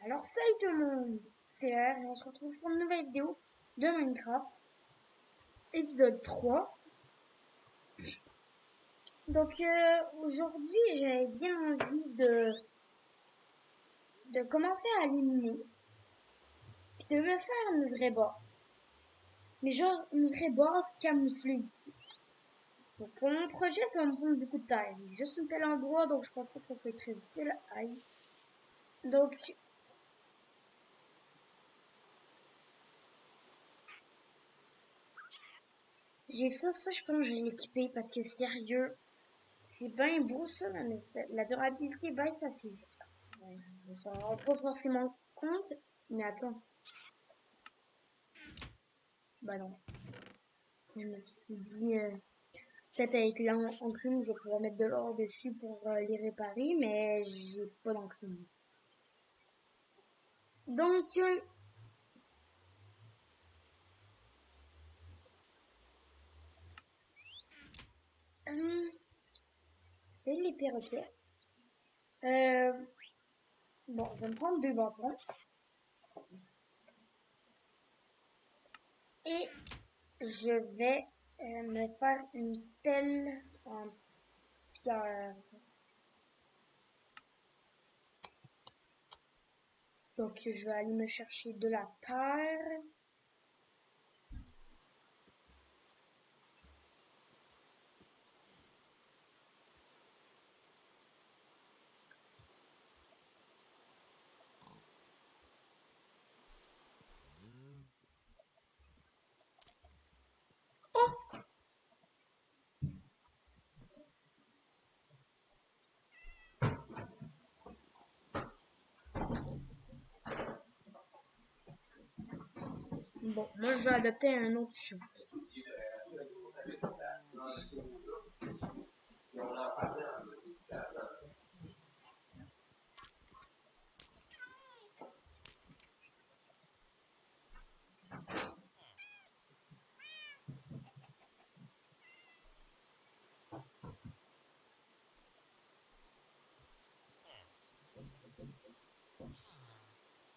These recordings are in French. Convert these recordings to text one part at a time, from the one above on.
Alors salut tout le monde, c'est R et on se retrouve pour une nouvelle vidéo de Minecraft, épisode 3. Donc aujourd'hui j'avais bien envie de commencer à éliminer, puis de me faire une vraie base. Mais genre une vraie base camouflée ici. Donc pour mon projet ça va me prendre beaucoup de taille. J'ai juste une pelle en bois donc je pense pas que ça soit très utile. Aïe. Donc j'ai ça je pense que je vais l'équiper parce que sérieux, c'est bien beau ça, là, mais la durabilité baisse assez vite. Ouais, on s'en rend pas forcément compte, mais attends. Bah non. Je me suis dit, peut-être avec l'enclume, je vais pouvoir mettre de l'or dessus pour les réparer, mais j'ai pas d'enclume. Donc, c'est les perroquets. Bon, je vais me prendre 2 bâtons. Et je vais me faire une pelle en pierre. Donc, je vais aller me chercher de la terre. Bon, moi je vais adopter un autre chien.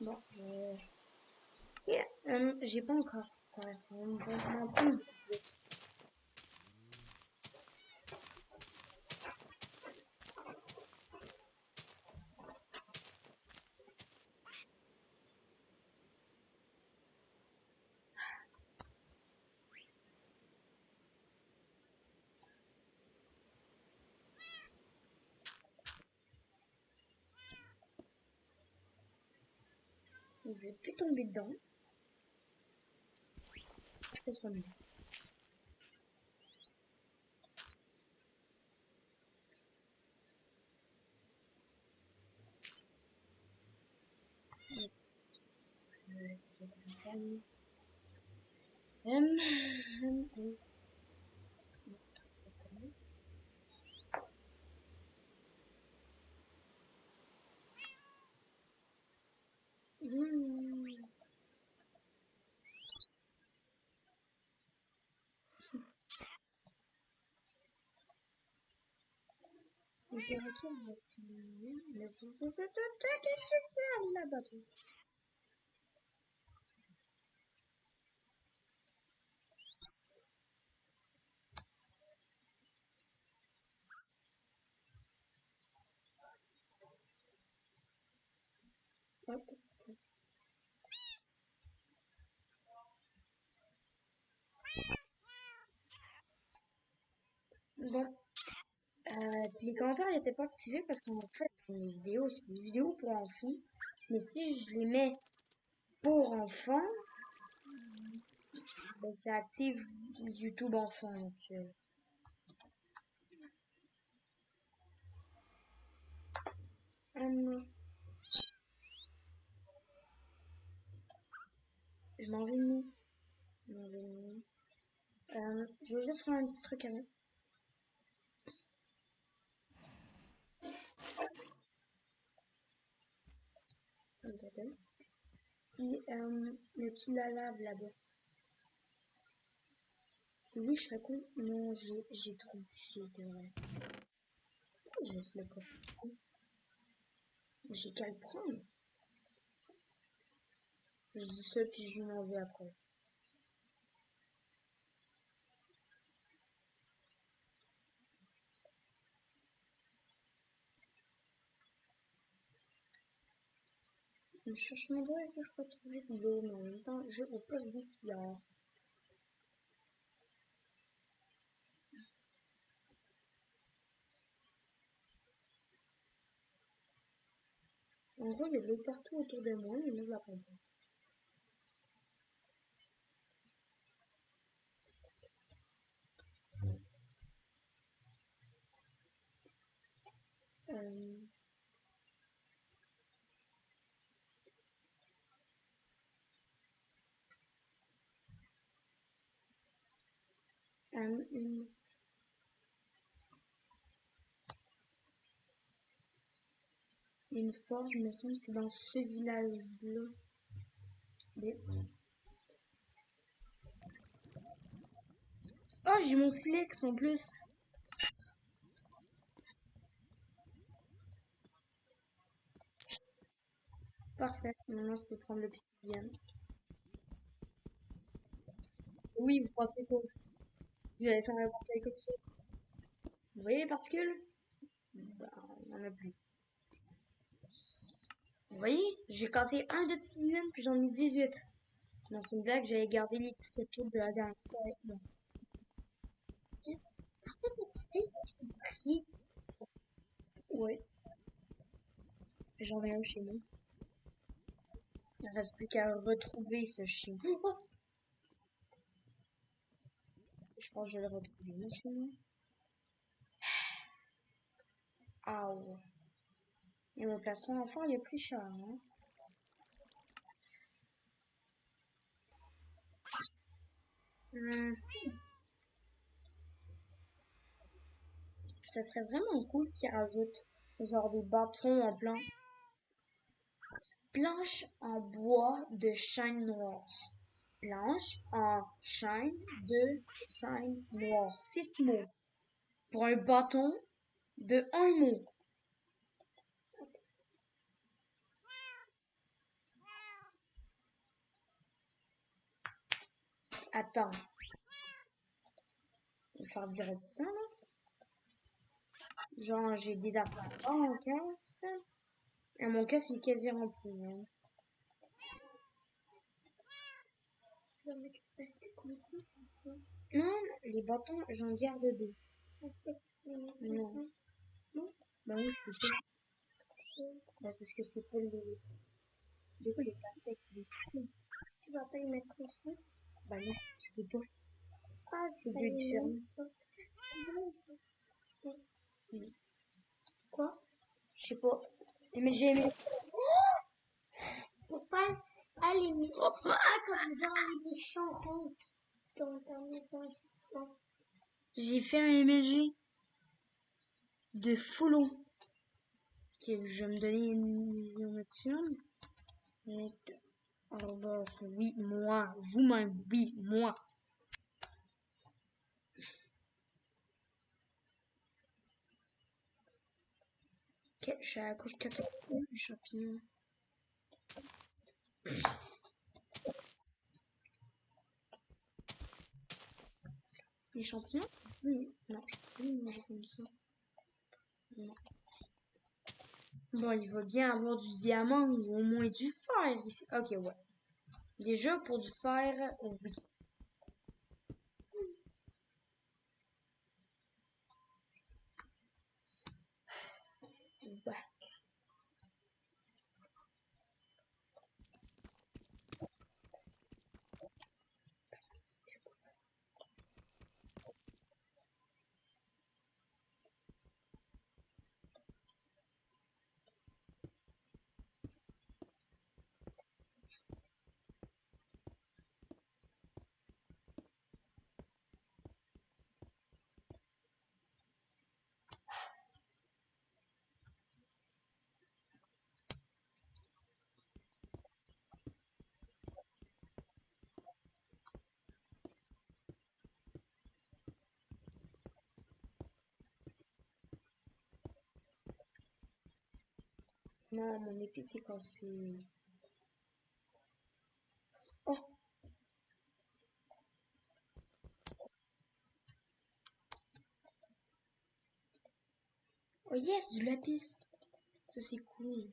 Bon, j'ai pas encore cette terre, ça va me vraiment prendre plus. Je vais plus tomber dedans. Ça sera mieux. Ça va être fermé. Le perroquet reste qu'est-ce que c'est là-bas, toi? Hop. Bon. Puis les commentaires n'étaient pas activés parce qu'en fait, mes vidéos, c'est des vidéos pour enfants. Mais si je les mets pour enfants, ben, ça active YouTube enfant. Donc, je m'en vais de je m'en vais de je veux juste faire un petit truc avant. Ça me t'attend. Si, mets-tu de la lave là-bas? Si oui, je serais con. Non, j'ai trop. C'est vrai. Pourquoi je laisse le coffre? J'ai qu'à le prendre. Je dis ça, puis je m'en vais après. Je cherche mon doigt et que je retrouve de l'eau, mais en même temps, je au poste des pillards. En gros, il y a de l'eau partout autour de moi, mais moi, je la prends pas. Euh, euh, une, une forge, me semble, c'est dans ce village-là. Des... Oh, j'ai mon silex en plus. Parfait. Maintenant, je peux prendre l'obsidienne. Oui, vous pensez quoi? J'allais faire un portail comme ça. Vous voyez les particules? Bah, il n'y en a plus. Vous voyez? J'ai cassé un d'obsidienne, puis j'en ai 18. Dans une blague, j'avais gardé les 17 autres de la dernière fois avec moi. Ouais, j'en ai un chez nous. Il ne reste plus qu'à retrouver ce chien. Oh, je pense que je vais le retrouver, mon chien. Aouh. Et mon plastron enfant, il a pris cher, hein. Hum, ça serait vraiment cool qu'ils rajoutent genre des bâtons en plan. Planche en bois de chêne noir. Planche en chêne de chêne noir. 6 mots. Pour un bâton de un mot. Attends. Je vais faire direct ça, là. Genre, j'ai des affaires dans mon coffre. Et mon coffre, il est quasi rempli, hein. Tu vas mettre le plastique comme ça? Non, les bâtons, j'en garde deux. Plastique, tu les mets comme ça? Non. Bah oui, je peux pas. Bah, parce que c'est pas les... Du coup, les plastiques, c'est des citrons. Si tu vas pas les mettre comme ça? Bah non, je peux pas. Ah, c'est deux différents. Ça. Ça. Oui. Quoi? Je sais pas. Mais j'ai aimé. Faut pas aller comme dans les méchants ronds dans ta maison à chaque fois. J'ai fait un MLG de follow. Ok, je vais me donner une vision nocturne. Arrobas, oui, moi. Vous-même, oui, moi. Ok, je suis à la couche 4. Les champignons. Les champignons? Oui. Non, je peux pas les manger comme ça. Non. Bon, il va bien avoir du diamant ou au moins du fer ici. Ok, ouais. Déjà, pour du fer, oui. Ouais. Non, mon épée, c'est cassé. Oh yes, du lapis. Ça, c'est cool.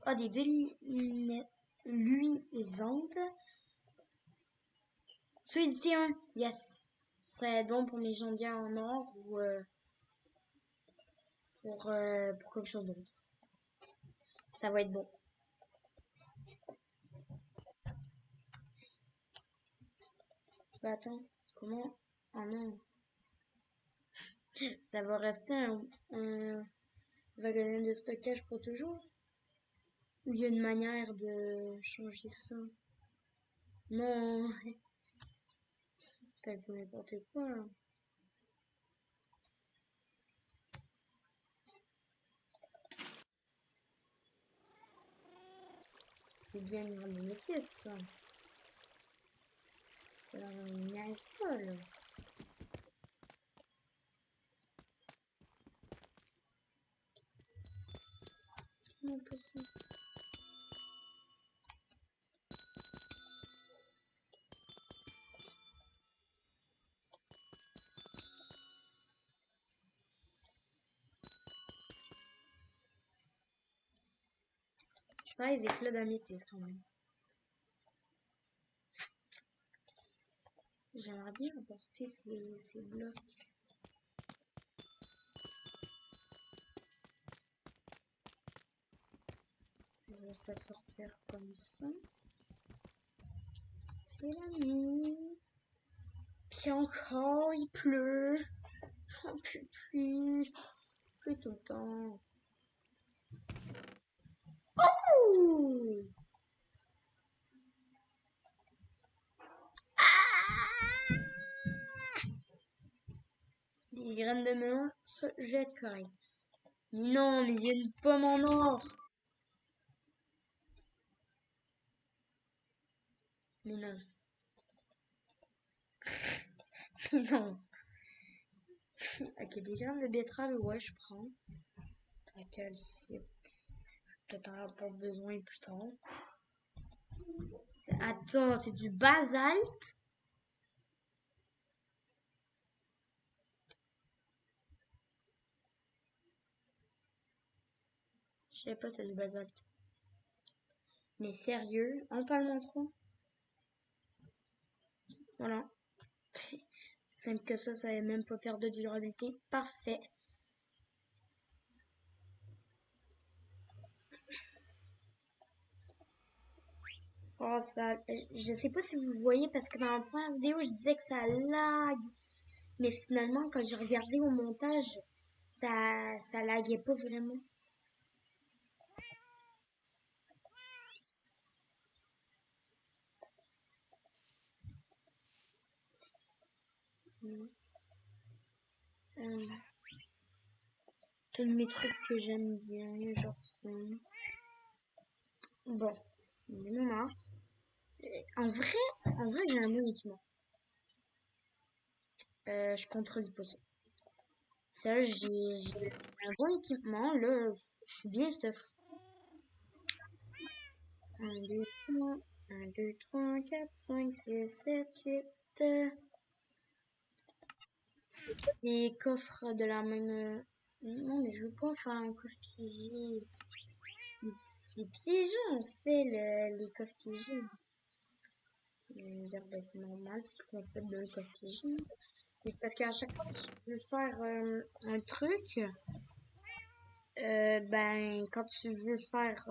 Ah, des belles lunettes luisantes. Celui-ci, un. Yes. Ça va être bon pour mes jambières en or ou pour quelque chose d'autre. Ça va être bon. Bah attends, comment? Ah non. Ça va rester un wagonnet de stockage pour toujours? Ou il y a une manière de changer ça? Non, c'est un peu n'importe quoi, là. C'est bien une grande métier, ça. Alors, on n'y arrive pas, là. Non, pas ça. Ça, ils éclats d'améthyste, quand même. J'aimerais bien apporter ces blocs. Je vais juste sortir comme ça. C'est la nuit. Puis encore, il pleut. On peut plus. Il pleut tout le temps. Ouh! Ah! Des graines de melon, ça, je vais être correct. Mais non, mais il y a une pomme en or. Mais non. Mais non. Ok, des graines de betterave, ouais, je prends. Calcium. Peut-être en avoir pas besoin plus tard. Attends, c'est du basalte? Je sais pas, c'est du basalte. Mais sérieux, en parlement trop? Voilà. Simple que ça va même pas perdre de durabilité. Parfait. Oh, ça, je sais pas si vous voyez parce que dans la première vidéo, je disais que ça lag. Mais finalement, quand j'ai regardé au montage, ça laguait pas vraiment. Mm. Euh, tous mes trucs que j'aime bien, genre ça. Bon, il me marque. En vrai, j'ai un bon équipement. Je contredis pas ça. Ça, j'ai un bon équipement. Là, je suis bien stuff. 1, 2, 3, 1, 2, 3, 4, 5, 6, 7, 8. C'est pas des coffres de la même. Non, mais je veux pas faire un coffre piégé. Mais c'est piégeant, en fait, les coffres piégés. Je veux dire, ben, c'est normal, c'est le concept d'un coffre piégé. Mais c'est parce qu'à chaque fois que tu veux faire un truc, ben, quand tu veux faire.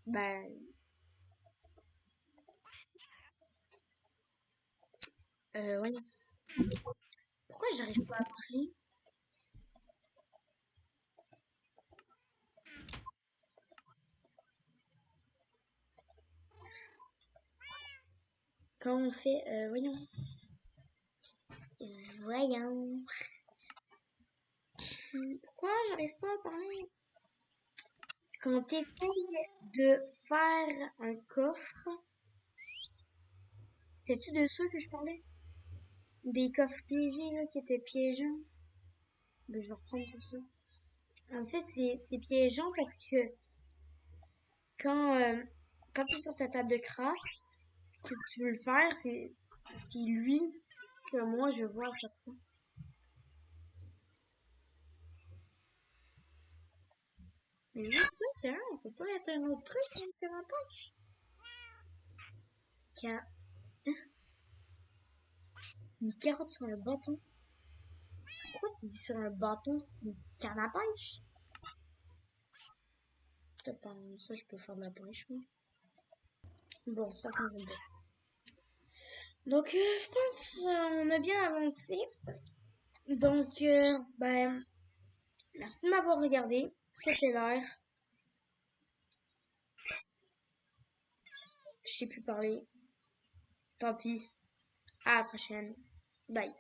Ben. Ouais. Pourquoi j'arrive pas à parler? Quand on fait. Voyons. Voyons. Pourquoi j'arrive pas à parler? Quand tu essayes de faire un coffre, c'est-tu de ça que je parlais? Des coffres piégés là, qui étaient piégeants? Ben, je vais reprendre tout ça. En fait, c'est piégeant parce que quand, euh, quand tu es sur ta table de craft, que tu veux le faire, c'est lui que moi je vois à chaque fois. Mais juste ça, c'est rien, on peut pas mettre un autre truc, une canne à pêche. Une carotte sur un bâton. Pourquoi tu dis sur un bâton, c'est une canne à pêche? Peut-être ça, je peux faire de la pêche, moi. Bon, ça fonctionne pas. Donc, je pense on a bien avancé. Donc, ben, merci de m'avoir regardé. C'était l'heure. Je sais plus parler. Tant pis. À la prochaine. Bye.